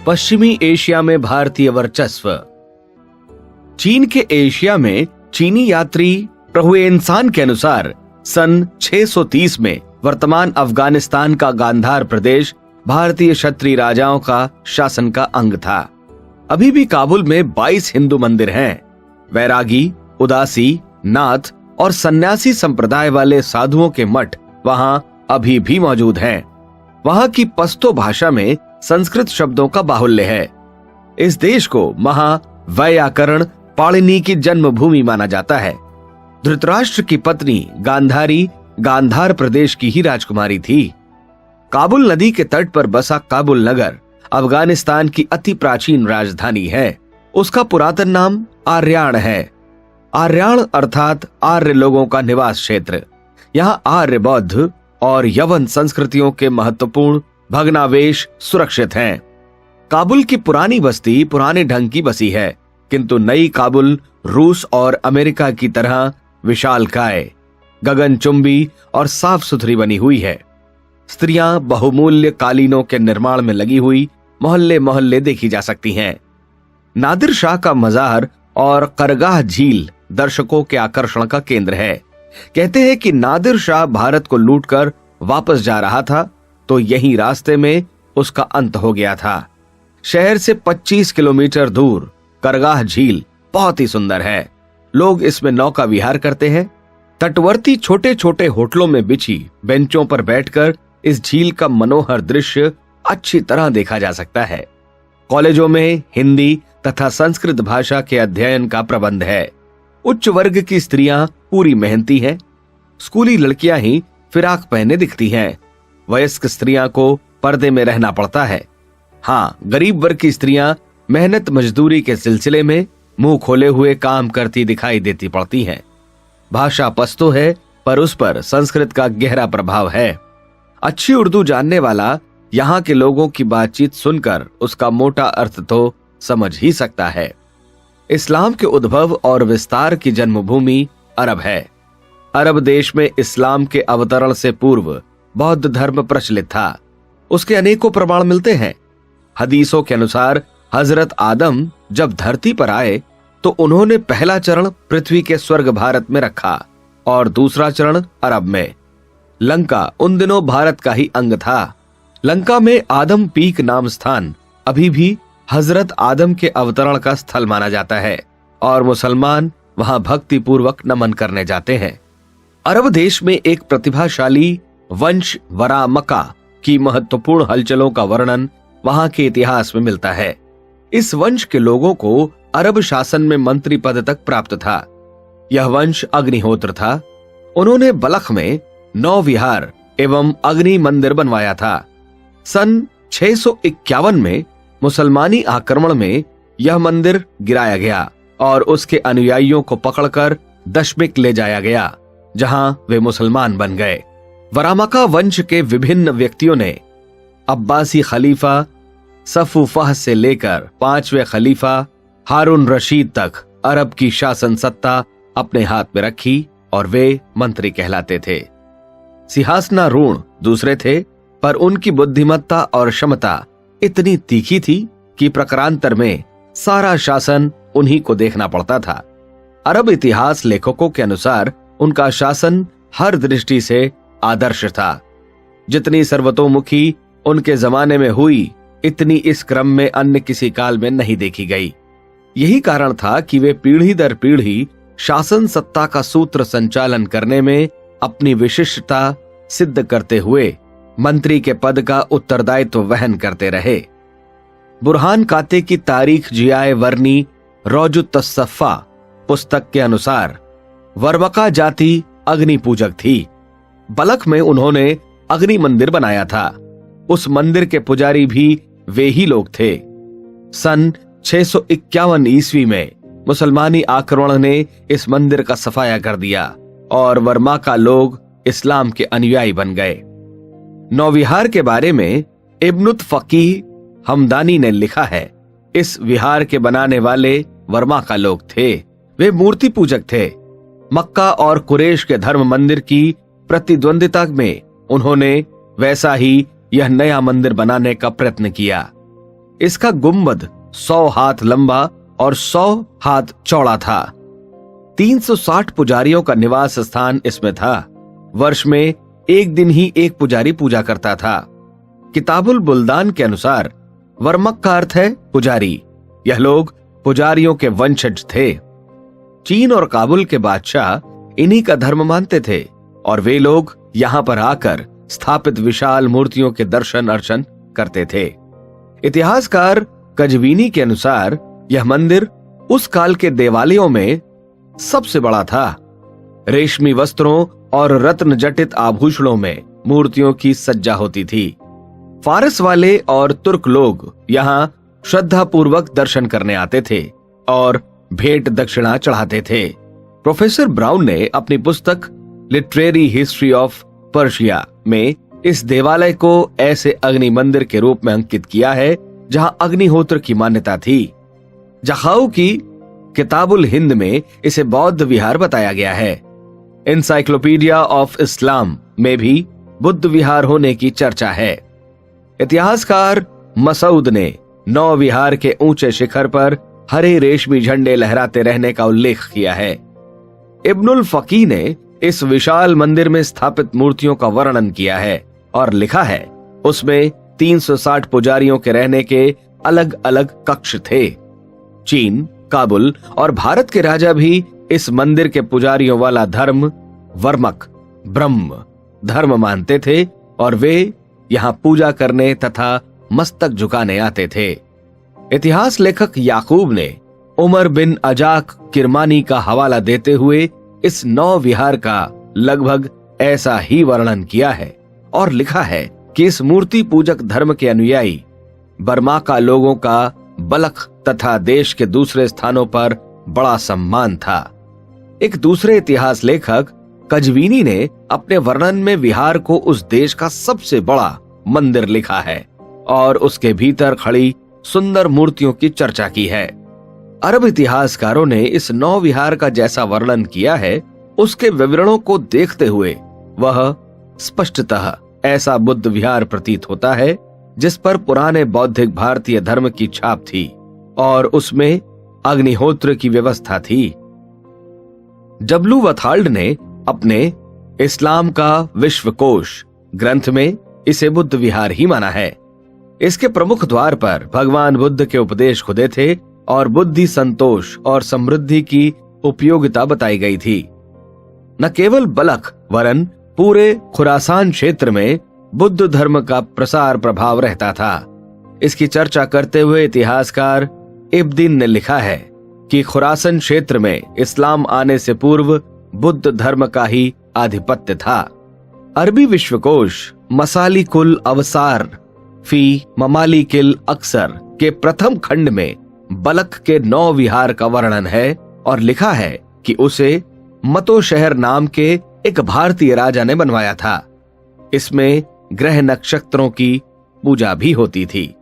पश्चिमी एशिया में भारतीय वर्चस्व। चीन के एशिया में चीनी यात्री प्रहुएनसान के अनुसार सन 630 में वर्तमान अफगानिस्तान का गांधार प्रदेश भारतीय क्षत्रिय राजाओं का शासन का अंग था। अभी भी काबुल में 22 हिंदू मंदिर हैं। वैरागी, उदासी, नाथ और सन्यासी संप्रदाय वाले साधुओं के मठ वहां अभी भी मौजूद हैं। वहां की पश्तो भाषा में संस्कृत शब्दों का बाहुल्य है। इस देश को महावैयाकरण पाणिनि की जन्मभूमि माना जाता है। धृतराष्ट्र की पत्नी गांधारी गांधार प्रदेश की ही राजकुमारी थी। काबुल नदी के तट पर बसा काबुल नगर अफगानिस्तान की अति प्राचीन राजधानी है। उसका पुरातन नाम आर्याण है। आर्याण अर्थात आर्य लोगों का निवास क्षेत्र। यहाँ आर्य, बौद्ध और यवन संस्कृतियों के महत्वपूर्ण भग्नावशेष सुरक्षित हैं। काबुल की पुरानी बस्ती पुराने ढंग की बसी है, किंतु नई काबुल रूस और अमेरिका की तरह विशालकाय, गगनचुंबी और साफ सुथरी बनी हुई है। स्त्रियां बहुमूल्य कालीनों के निर्माण में लगी हुई मोहल्ले मोहल्ले देखी जा सकती हैं। नादिर शाह का मजार और करगाह झील दर्शकों के आकर्षण का केंद्र है। कहते हैं कि नादिर शाह भारत को लूटकर वापस जा रहा था तो यही रास्ते में उसका अंत हो गया था। शहर से 25 किलोमीटर दूर करगाह झील बहुत ही सुंदर है। लोग इसमें नौका विहार करते हैं। तटवर्ती छोटे छोटे होटलों में बिछी बेंचों पर बैठकर इस झील का मनोहर दृश्य अच्छी तरह देखा जा सकता है। कॉलेजों में हिंदी तथा संस्कृत भाषा के अध्ययन का प्रबंध है। उच्च वर्ग की स्त्रियां पूरी मेहनती हैं। स्कूली लड़कियां ही फिराक पहने दिखती हैं। वयस्क स्त्रियां को पर्दे में रहना पड़ता है। हाँ, गरीब वर्ग की स्त्रियां मेहनत मजदूरी के सिलसिले में मुंह खोले हुए काम करती दिखाई देती पड़ती हैं। भाषा पश्तो है, पर उस पर संस्कृत का गहरा प्रभाव है। अच्छी उर्दू जानने वाला यहाँ के लोगों की बातचीत सुनकर उसका मोटा अर्थ तो समझ ही सकता है। इस्लाम के उद्भव और विस्तार की जन्मभूमि अरब है। अरब देश में इस्लाम के अवतरण से पूर्व बौद्ध धर्म प्रचलित था। उसके अनेकों प्रमाण मिलते हैं। हदीसों के अनुसार हजरत आदम जब धरती पर आए तो उन्होंने पहला चरण पृथ्वी के स्वर्ग भारत में रखा और दूसरा चरण अरब में। लंका उन दिनों भारत का ही अंग था। लंका में आदम पीक नाम स्थान अभी भी हजरत आदम के अवतरण का स्थल माना जाता है और मुसलमान वहां भक्ति पूर्वक नमन करने जाते हैं। अरब देश में एक प्रतिभाशाली वंश वरामका की महत्वपूर्ण हलचलों का वर्णन वहां के इतिहास में मिलता है। इस वंश के लोगों को अरब शासन में मंत्री पद तक प्राप्त था। यह वंश अग्निहोत्र था। उन्होंने बलख में 9 विहार एवं अग्नि मंदिर बनवाया था। सन 651 में मुसलमानी आक्रमण में यह मंदिर गिराया गया और उसके अनुयायियों को पकड़कर दशमिक ले जाया गया, जहां वे मुसलमान बन गए। वरामका वंश के विभिन्न व्यक्तियों ने अब्बासी खलीफा सफुफह से लेकर 5वें खलीफा हारून रशीद तक अरब की शासन सत्ता अपने हाथ में रखी और वे मंत्री कहलाते थे। सिंहासनारूढ़ दूसरे थे, पर उनकी बुद्धिमत्ता और क्षमता इतनी तीखी थी कि प्रकारांतर में सारा शासन उन्हीं को देखना पड़ता था। अरब इतिहास लेखकों के अनुसार उनका शासन हर दृष्टि से आदर्श था। जितनी सर्वतोमुखी उनके जमाने में हुई, इतनी इस क्रम में अन्य किसी काल में नहीं देखी गई। यही कारण था कि वे पीढ़ी दर पीढ़ी शासन सत्ता का सूत्र संचालन करने में अपनी विशिष्टता सिद्ध करते हुए मंत्री के पद का उत्तरदायित्व वहन करते रहे। बुरहान काते की तारीख जियाए वर्नी रौजुत्तसफ़ा पुस्तक के अनुसार वर्मका जाति अग्नि पूजक थी। बलख में उन्होंने अग्नि मंदिर बनाया था। उस मंदिर के पुजारी भी वे ही लोग थे। सन 651 ईस्वी में मुसलमानी आक्रमण ने इस मंदिर का सफाया कर दिया और वर्माका लोग इस्लाम के अनुयायी बन गए। नौविहार के बारे में इब्नुत फकीह हमदानी ने लिखा है, इस विहार के बनाने वाले वर्माका लोग थे। वे मूर्ति पूजक थे। मक्का और कुरैश के धर्म मंदिर की प्रतिद्वंदिता में उन्होंने वैसा ही यह नया मंदिर बनाने का प्रयत्न किया। इसका गुंबद 100 हाथ लंबा और 100 हाथ चौड़ा था। 360 पुजारियों का निवास स्थान इसमें था। वर्ष में एक दिन ही एक पुजारी पूजा करता था। किताबुल बुल्दान के अनुसार वर्मक का अर्थ है पुजारी। यह लोग पुजारियों के वंशज थे। चीन और काबुल के बादशाह इन्हीं का धर्म मानते थे और वे लोग यहां पर आकर स्थापित विशाल मूर्तियों के दर्शन अर्चन करते थे। इतिहासकार कजवीनी के अनुसार यह मंदिर उस काल के देवालयों में सबसे बड़ा था। रेशमी वस्त्रों और रत्न जटित आभूषणों में मूर्तियों की सज्जा होती थी। फारस वाले और तुर्क लोग यहाँ श्रद्धा पूर्वक दर्शन करने आते थे और भेंट दक्षिणा चढ़ाते थे। प्रोफेसर ब्राउन ने अपनी पुस्तक लिटरेरी हिस्ट्री ऑफ पर्शिया में इस देवालय को ऐसे अग्नि मंदिर के रूप में अंकित किया है जहां अग्निहोत्र की मान्यता थी। जखाऊ की किताबुल हिंद में इसे बौद्ध विहार बताया गया है। एनसाइक्लोपीडिया ऑफ इस्लाम में भी बुद्ध विहार होने की चर्चा है। इतिहासकार मसूद ने 9 विहार के ऊंचे शिखर पर हरे रेशमी झंडे लहराते रहने का उल्लेख किया है। इब्नुल फकी ने इस विशाल मंदिर में स्थापित मूर्तियों का वर्णन किया है और लिखा है उसमें 360 पुजारियों के रहने के अलग अलग कक्ष थे। चीन, काबुल और भारत के राजा भी इस मंदिर के पुजारियों वाला धर्म वर्मक ब्रह्म धर्म मानते थे और वे यहाँ पूजा करने तथा मस्तक झुकाने आते थे। इतिहास लेखक याकूब ने उमर बिन अजाक किरमानी का हवाला देते हुए इस 9 विहार का लगभग ऐसा ही वर्णन किया है और लिखा है कि इस मूर्ति पूजक धर्म के अनुयायी बर्मा का लोगों का बलख तथा देश के दूसरे स्थानों पर बड़ा सम्मान था। एक दूसरे इतिहास लेखक कजवीनी ने अपने वर्णन में विहार को उस देश का सबसे बड़ा मंदिर लिखा है और उसके भीतर खड़ी सुंदर मूर्तियों की चर्चा की है। अरब इतिहासकारों ने इस 9 विहार का जैसा वर्णन किया है उसके विवरणों को देखते हुए वह स्पष्टतः ऐसा बुद्ध विहार प्रतीत होता है जिस पर पुराने बौद्धिक भारतीय धर्म की छाप थी और उसमें अग्निहोत्र की व्यवस्था थी। डब्ल्यू वथाल्ड ने अपने इस्लाम का विश्वकोश ग्रंथ में इसे बुद्ध विहार ही माना है। इसके प्रमुख द्वार पर भगवान बुद्ध के उपदेश खुदे थे और बुद्धि, संतोष और समृद्धि की उपयोगिता बताई गई थी। न केवल बलख वरन पूरे खुरासान क्षेत्र में बुद्ध धर्म का प्रसार प्रभाव रहता था। इसकी चर्चा करते हुए इतिहासकार इब्दिन ने लिखा है कि खुरासन क्षेत्र में इस्लाम आने से पूर्व बुद्ध धर्म का ही आधिपत्य था। अरबी विश्वकोश मसालिकुल अवसार फी ममालिकिल अक्सर के प्रथम खंड में बलख के 9 विहार का वर्णन है और लिखा है कि उसे मतो शहर नाम के एक भारतीय राजा ने बनवाया था। इसमें ग्रह नक्षत्रों की पूजा भी होती थी।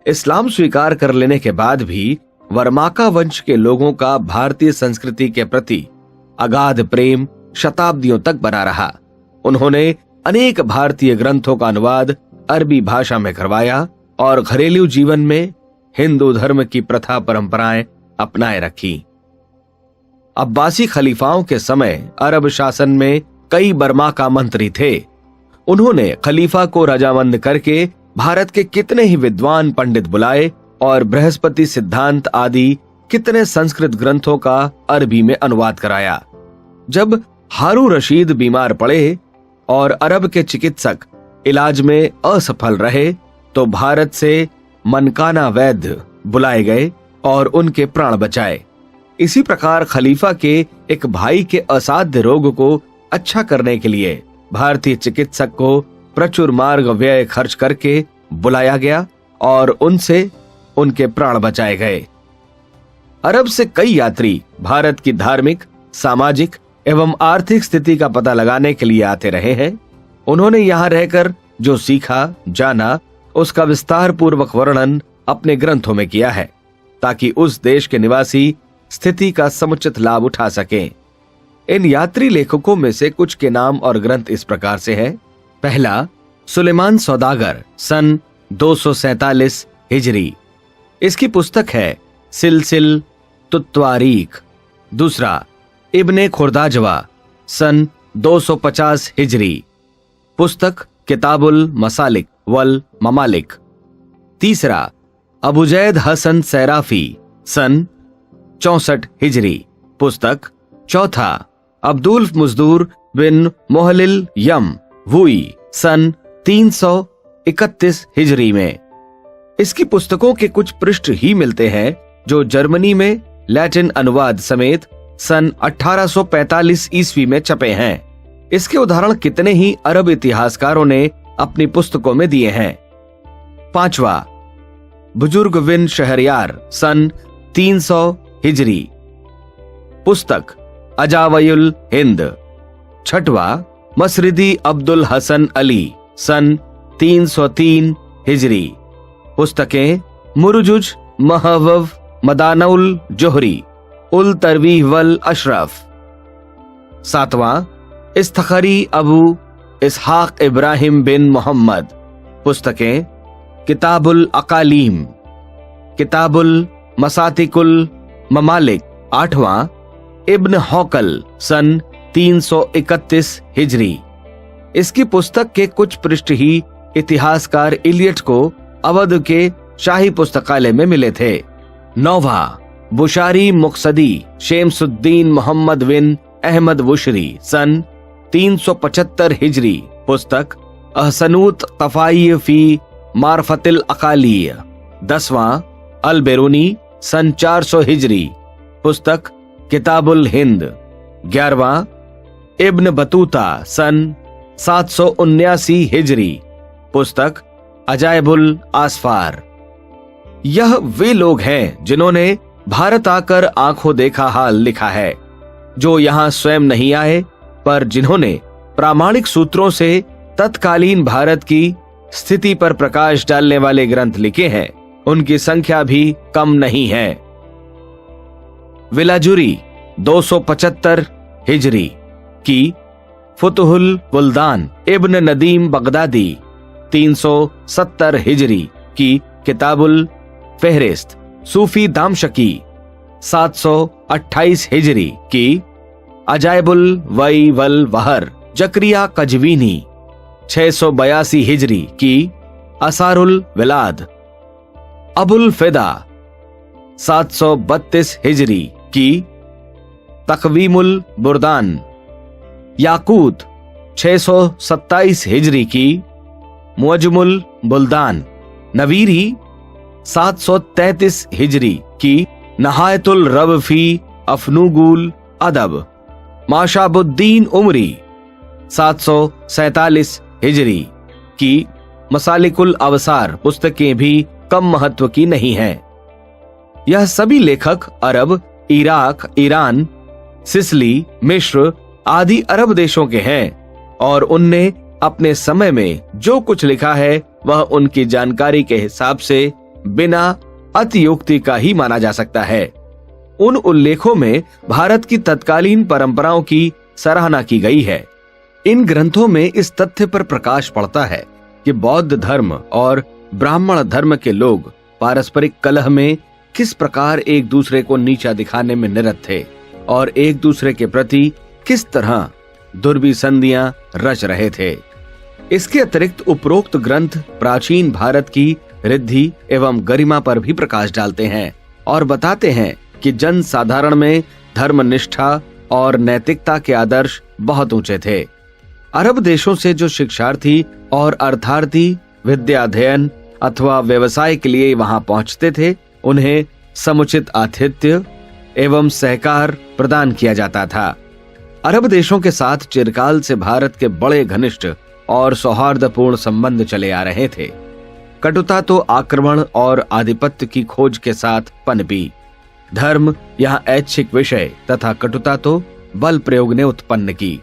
इस्लाम स्वीकार कर लेने के बाद भी वर्माका वंश के लोगों का भारतीय संस्कृति के प्रति अगाध प्रेम शताब्दियों तक बना रहा। उन्होंने अनेक भारतीय ग्रंथों का अनुवाद अरबी भाषा में करवाया और घरेलू जीवन में हिंदू धर्म की प्रथा परंपराएं अपनाए रखी। अब्बासी खलीफाओं के समय अरब शासन में कई बर्माका मंत्री थे। उन्होंने खलीफा को रजामंद करके भारत के कितने ही विद्वान पंडित बुलाए और बृहस्पति सिद्धांत आदि कितने संस्कृत ग्रंथों का अरबी में अनुवाद कराया। जब हारू रशीद बीमार पड़े और अरब के चिकित्सक इलाज में असफल रहे तो भारत से मनकाना वैद्य बुलाए गए और उनके प्राण बचाए। इसी प्रकार खलीफा के एक भाई के असाध्य रोग को अच्छा करने के लिए भारतीय चिकित्सक को प्रचुर मार्ग व्यय खर्च करके बुलाया गया और उनसे उनके प्राण बचाए गए। अरब से कई यात्री भारत की धार्मिक, सामाजिक एवं आर्थिक स्थिति का पता लगाने के लिए आते रहे हैं। उन्होंने यहाँ रहकर जो सीखा, जाना, उसका विस्तार पूर्वक वर्णन अपने ग्रंथों में किया है ताकि उस देश के निवासी स्थिति का समुचित लाभ उठा सकें। इन यात्री लेखकों में से कुछ के नाम और ग्रंथ इस प्रकार से है। पहला, सुलेमान सौदागर सन 247 हिजरी इसकी पुस्तक है सिलसिल तुत्वारीख। दूसरा, इब्ने खुर्दाजवा सन 250 हिजरी, पुस्तक किताबुल मसालिक वल ममालिक। तीसरा, अबुजैद हसन सैराफी सन 64 हिजरी, पुस्तक। चौथा, अब्दुल मजदूर बिन मोहलिल यम वुई सन 331 हिजरी में। इसकी पुस्तकों के कुछ पृष्ठ ही मिलते हैं जो जर्मनी में लैटिन अनुवाद समेत सन 1845 ईस्वी में छपे हैं। इसके उदाहरण कितने ही अरब इतिहासकारों ने अपनी पुस्तकों में दिए हैं। पांचवा, बुजुर्ग बिन शहरयार सन 300 हिजरी, पुस्तक अजावयुल हिंद। छठवा, मसरिदी अब्दुल हसन अली सन 303 हिजरी, पुस्तकें मुरुजुज महवव मदानुल जोहरी उल तरवीह वल अशरफ। सातवां, इस्तखरी अबू इसहाक इब्राहिम बिन मोहम्मद, पुस्तकें किताबुल अकालीम, किताबुल मसातिकुल ममालिक। आठवां, इब्न हौकल सन 331 हिजरी। इसकी पुस्तक के कुछ पृष्ठ ही इतिहासकार इलियट को अवध के शाही पुस्तकालय में मिले थे। नौवां, बुशारी मुक्सदी शेमसुद्दीन मोहम्मद बिन अहमद बुशरी सन 375 हिजरी, पुस्तक अहसनूत तफाई फी मारफतिल अकालिय। 10वां, अल बेरूनी सन 400 हिजरी, पुस्तक किताबुल हिंद। 11वां, इब्न बतूता सन 779 हिजरी, पुस्तक अजायबुल आसफार। यह वे लोग हैं जिन्होंने भारत आकर आंखों देखा हाल लिखा है, जो यहां स्वयं नहीं आए, पर जिन्होंने प्रामाणिक सूत्रों से तत्कालीन भारत की स्थिति पर प्रकाश डालने वाले ग्रंथ लिखे हैं। उनकी संख्या भी कम नहीं है। विलाजुरी 275 हिजरी की फुतहुल बुल्दान इब्न नदीम बगदादी 370 हिजरी की किताबुल फेहरिस्त। सूफी दामशकी 728 हिजरी की अजायबुल वई वल वहर। जकरिया कजवीनी 682 हिजरी की असारुल विलाद। अबुल फिदा 732 हिजरी की तकवीमुल बुरदान। याकूत 627 हिजरी की मुअज्जमुल बुल्दान। नवीरी 733 हिजरी की नहायतुल रब फी अफनुगुल अदब। माशाबुद्दीन उमरी 747 हिजरी की मसालिकुल अवसार पुस्तकें भी कम महत्व की नहीं हैं। यह सभी लेखक अरब, इराक, ईरान, सिसली, मिस्र आदि अरब देशों के हैं और उनने अपने समय में जो कुछ लिखा है वह उनकी जानकारी के हिसाब से बिना अतियुक्ति का ही माना जा सकता है। उन उल्लेखों में भारत की तत्कालीन परंपराओं की सराहना की गई है। इन ग्रंथों में इस तथ्य पर प्रकाश पड़ता है कि बौद्ध धर्म और ब्राह्मण धर्म के लोग पारस्परिक कलह में किस प्रकार एक दूसरे को नीचा दिखाने में निरत थे और एक दूसरे के प्रति किस तरह दुर्विसंधियां रच रहे थे। इसके अतिरिक्त उपरोक्त ग्रंथ प्राचीन भारत की रिद्धि एवं गरिमा पर भी प्रकाश डालते हैं और बताते हैं कि जन साधारण में धर्मनिष्ठा और नैतिकता के आदर्श बहुत ऊंचे थे। अरब देशों से जो शिक्षार्थी और अर्थार्थी विद्या अध्ययन अथवा व्यवसाय के लिए वहां पहुंचते थे, उन्हें समुचित आतिथ्य एवं सहकार प्रदान किया जाता था। अरब देशों के साथ चिरकाल से भारत के बड़े घनिष्ठ और सौहार्दपूर्ण संबंध चले आ रहे थे। कटुता तो आक्रमण और आधिपत्य की खोज के साथ पनपी। धर्म यहाँ ऐच्छिक विषय तथा कटुता तो बल प्रयोग ने उत्पन्न की।